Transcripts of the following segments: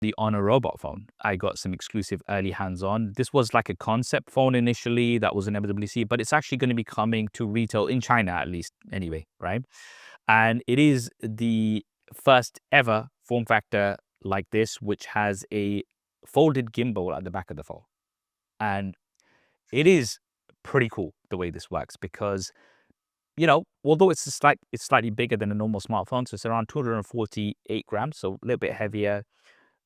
the Honor robot phone. I got some exclusive early hands-on. This was like a concept phone initially that was in MWC, but it's actually going to be coming to retail in China at least anyway, right? And it is the first ever form factor like this, which has a folded gimbal at the back of the phone. And it is pretty cool the way this works because, although it's slightly bigger than a normal smartphone, so it's around 248 grams, so a little bit heavier,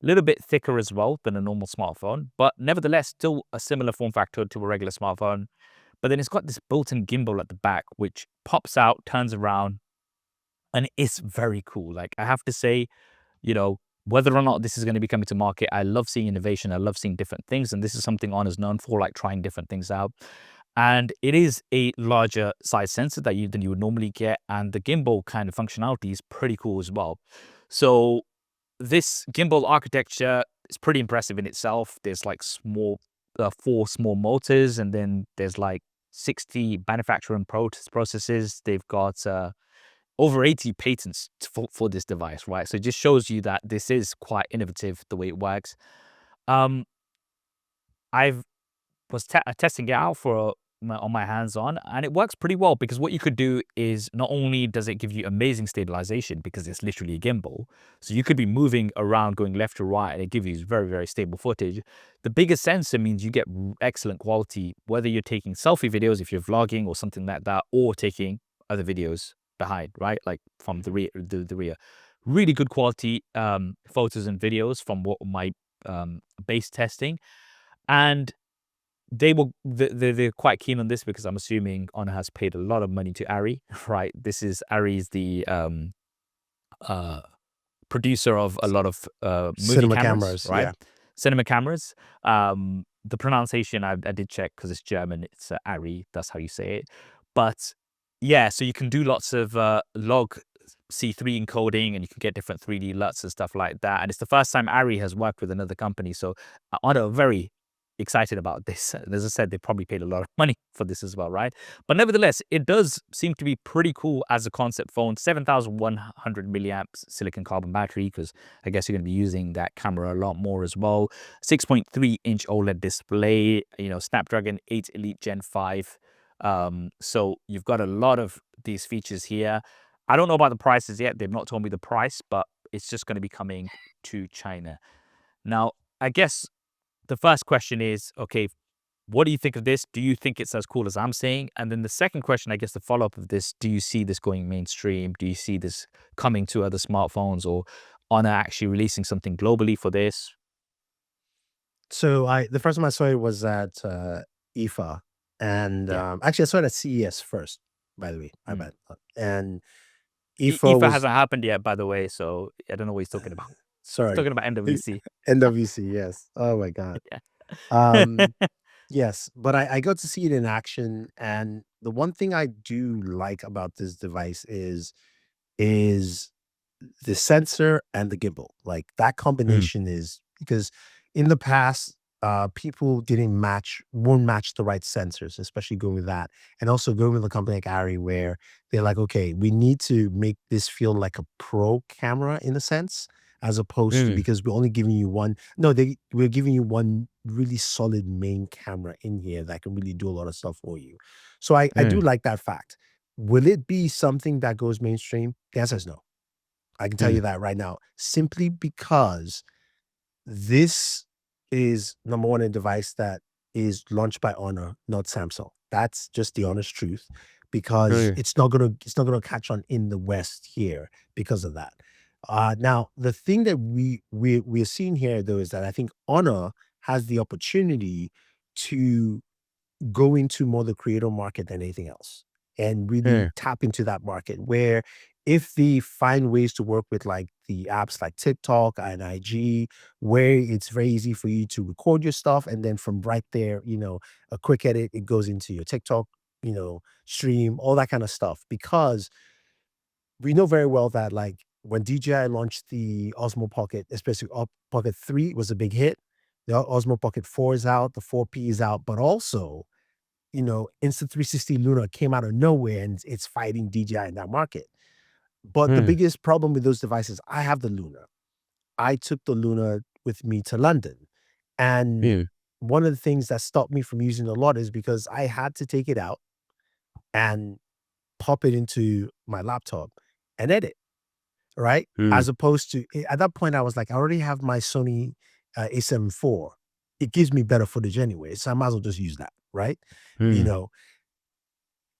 a little bit thicker as well than a normal smartphone, but nevertheless, still a similar form factor to a regular smartphone. But then it's got this built-in gimbal at the back, which pops out, turns around, and it's very cool. Like, I have to say, whether or not this is going to be coming to market, I love seeing innovation. I love seeing different things. And this is something Honor's known for, like trying different things out. And it is a larger size sensor than you would normally get. And the gimbal kind of functionality is pretty cool as well. So this gimbal architecture is pretty impressive in itself. There's like 4 small motors, and then there's like 60 manufacturing processes. They've got over 80 patents for this device, right? So it just shows you that this is quite innovative the way it works. Um, I've was testing it out on my hands-on, and it works pretty well because what you could do is not only does it give you amazing stabilization because it's literally a gimbal, so you could be moving around, going left to right, and it gives you very, very stable footage. The bigger sensor means you get excellent quality, whether you're taking selfie videos, if you're vlogging or something like that, or taking other videos behind, right? Like from the rear. Really good quality photos and videos from what my base testing. And they're quite keen on this because I'm assuming Honor has paid a lot of money to Arri, right? Arri is the producer of a lot of movie Cinema cameras, cameras, right? yeah. Cinema cameras. The pronunciation I did check because it's German. It's Arri. That's how you say it. But yeah, so you can do lots of log C3 encoding, and you can get different 3D LUTs and stuff like that. And it's the first time Arri has worked with another company, so Honor very excited about this. And as I said, they probably paid a lot of money for this as well, right? But nevertheless, it does seem to be pretty cool as a concept phone. 7,100 milliamps silicon carbon battery, because I guess you're going to be using that camera a lot more as well. 6.3-inch OLED display, Snapdragon 8 Elite Gen 5. So you've got a lot of these features here. I don't know about the prices yet. They've not told me the price, but it's just going to be coming to China. Now, I guess the first question is, okay, what do you think of this? Do you think it's as cool as I'm saying? And then the second question, I guess the follow-up of this, do you see this going mainstream? Do you see this coming to other smartphones, or Honor actually releasing something globally for this? So the first time I saw it was at IFA, and Yeah. actually I saw it at CES first, by the way. I Mm. bet. And IFA IFA was hasn't happened yet, by the way, so I don't know what he's talking about. He's sorry, talking about NWC. NWC. Yes. Oh my God. Yeah. Um, yes, but I got to see it in action, and the one thing I do like about this device is the sensor and the gimbal. Like that Mm, combination is because in the past, people won't match the right sensors, especially going with that. And also going with a company like Arri, where they're like, okay, we need to make this feel like a pro camera in a sense, as opposed to mm, because we're only giving you one. No, we're giving you one really solid main camera in here that can really do a lot of stuff for you. So I do mm, like that fact. Will it be something that goes mainstream? The answer is no. I can tell you mm, that right now, simply because this is number one, a device that is launched by Honor, not Samsung. That's just the honest truth, because mm, it's not gonna catch on in the West here because of that. Now the thing that we're seeing here though is that I think Honor has the opportunity to go into more the creator market than anything else, and really mm, tap into that market where if they find ways to work with like the apps like TikTok and IG, where it's very easy for you to record your stuff, and then from right there, a quick edit, it goes into your TikTok, stream, all that kind of stuff. Because we know very well that like when DJI launched the Osmo Pocket, especially Pocket 3 was a big hit. The Osmo Pocket 4 is out, the 4P is out, but also Insta360 Luna came out of nowhere and it's fighting DJI in that market. But the mm, biggest problem with those devices, I have the Luna. I took the Luna with me to London. And Mm, one of the things that stopped me from using it a lot is because I had to take it out and pop it into my laptop and edit, right? mm, As opposed to at that point, I was like, I already have my Sony A7 IV. It gives me better footage anyway, so I might as well just use that, right? You mm. know,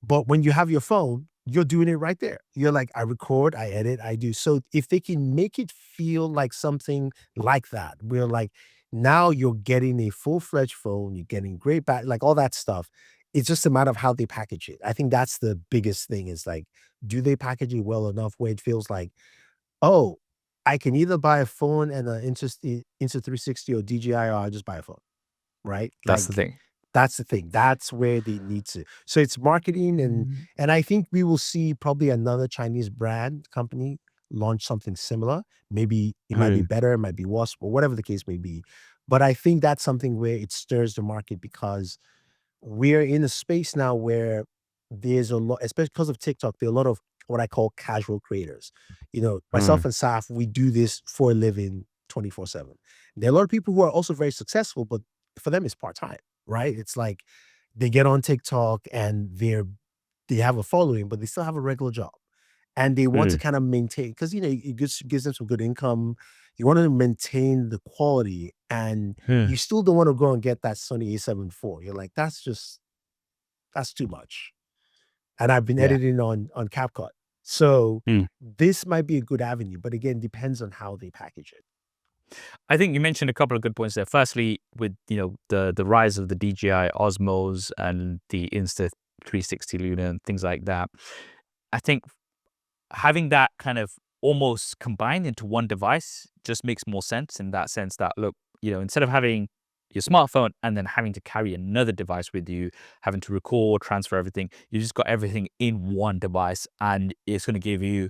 but when you have your phone, you're doing it right there. You're like, I record, I edit, I do. So if they can make it feel like something like that, we're like, now you're getting a full-fledged phone, you're getting great like all that stuff. It's just a matter of how they package it. I think that's the biggest thing is like, do they package it well enough where it feels like, oh, I can either buy a phone and an Insta 360 or DJI, or I'll just buy a phone, right? That's the Like, thing. that's the thing. That's where they need to. So it's marketing, Mhm. and I think we will see probably another Chinese brand company launch something similar. Maybe it might be Mm, better, it might be worse, or whatever the case may be. But I think that's something where it stirs the market because we're in a space now where there's a lot, especially because of TikTok, there are a lot of what I call casual creators. You know, myself mm, and Saf, we do this for a living 24/7. There are a lot of people who are also very successful, but for them, it's part-time, right? It's like they get on TikTok and they have a following, but they still have a regular job. And they want to mm, kind of maintain because it gives them some good income. You want to maintain the quality and you mm. still don't want to go and get that Sony A7 IV. You're like, that's too much. And I've been Yeah. editing on CapCut. So Mm, this might be a good avenue, but again, depends on how they package it. I think you mentioned a couple of good points there. Firstly, with the rise of the DJI Osmos and the Insta 360 Luna and things like that, I think having that kind of almost combined into one device just makes more sense in that sense that look, instead of having your smartphone and then having to carry another device with you, having to record, transfer everything, you just got everything in one device and it's going to give you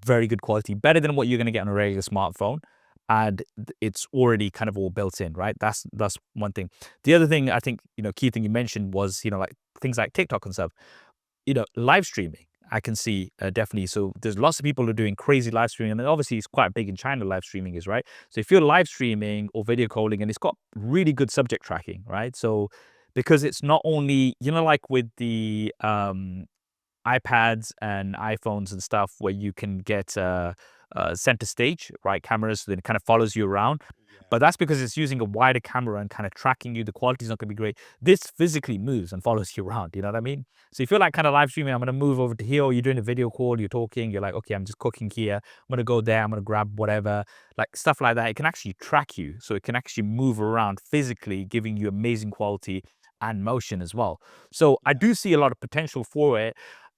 very good quality, better than what you're going to get on a regular smartphone. And it's already kind of all built in, right? That's one thing. The other thing I think, key thing you mentioned was, like things like TikTok and stuff, live streaming, I can see definitely. So there's lots of people who are doing crazy live streaming, and obviously it's quite big in China. Live streaming is right. So if you're live streaming or video calling, and it's got really good subject tracking, right? So because it's not only like with the iPads and iPhones and stuff where you can get center stage, right? Cameras, so then it kind of follows you around. Yeah. But that's because it's using a wider camera and kind of tracking you. The quality is not going to be great. This physically moves and follows you around. You know what I mean? So if you're like kind of live streaming, I'm going to move over to here, or you're doing a video call, you're talking, you're like, okay, I'm just cooking here. I'm going to go there. I'm going to grab whatever, like stuff like that. It can actually track you. So it can actually move around physically, giving you amazing quality and motion as well. So I Yeah. do see a lot of potential for it.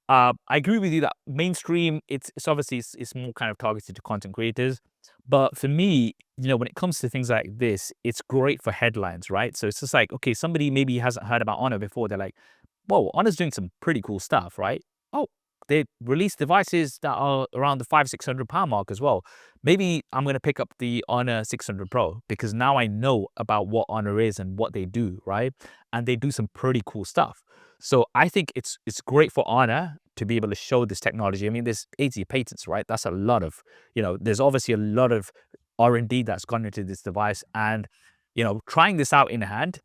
I agree with you that mainstream, it's obviously it's more kind of targeted to content creators. But for me, when it comes to things like this, it's great for headlines, right? So it's just like, okay, somebody maybe hasn't heard about Honor before. They're like, whoa, Honor's doing some pretty cool stuff, right? Oh, they release devices that are around the £600 mark as well. Maybe I'm going to pick up the Honor 600 Pro because now I know about what Honor is and what they do, right? And they do some pretty cool stuff. So I think it's great for Honor to be able to show this technology. I mean, there's 80 patents, right? That's a lot of, there's obviously a lot of R&D that's gone into this device. And, trying this out in hand,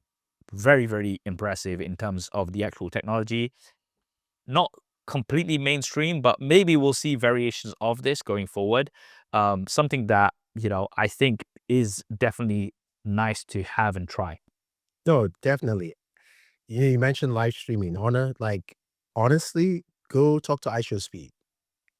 very, very impressive in terms of the actual technology. Not completely mainstream, but maybe we'll see variations of this going forward. Something that, I think is definitely nice to have and try. No, definitely. You mentioned live streaming. Like, honestly, go talk to iShowSpeed.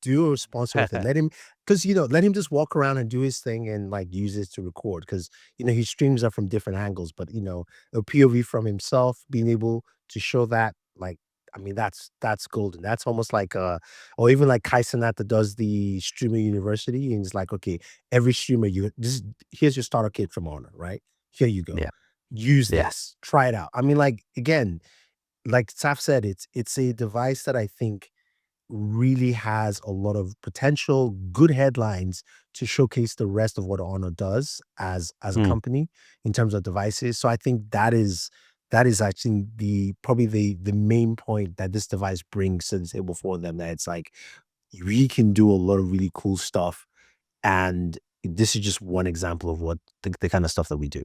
Do a sponsor with it. Let him, because let him just walk around and do his thing and like use it to record. Because he streams are from different angles, but a POV from himself, being able to show that, like, I mean, that's golden. That's almost like or even like Kai Cenat that does the streamer university, and it's like, okay, every streamer here's your starter kit from Honor, right? Here you go. Yeah. Use Yeah. this. Try it out. I mean, like, again, like Saf said, it's a device that I think really has a lot of potential, good headlines to showcase the rest of what Honor does as a mm. company in terms of devices. So I think that is actually probably the main point that this device brings to the table for them. That it's like we can do a lot of really cool stuff, and this is just one example of what the kind of stuff that we do.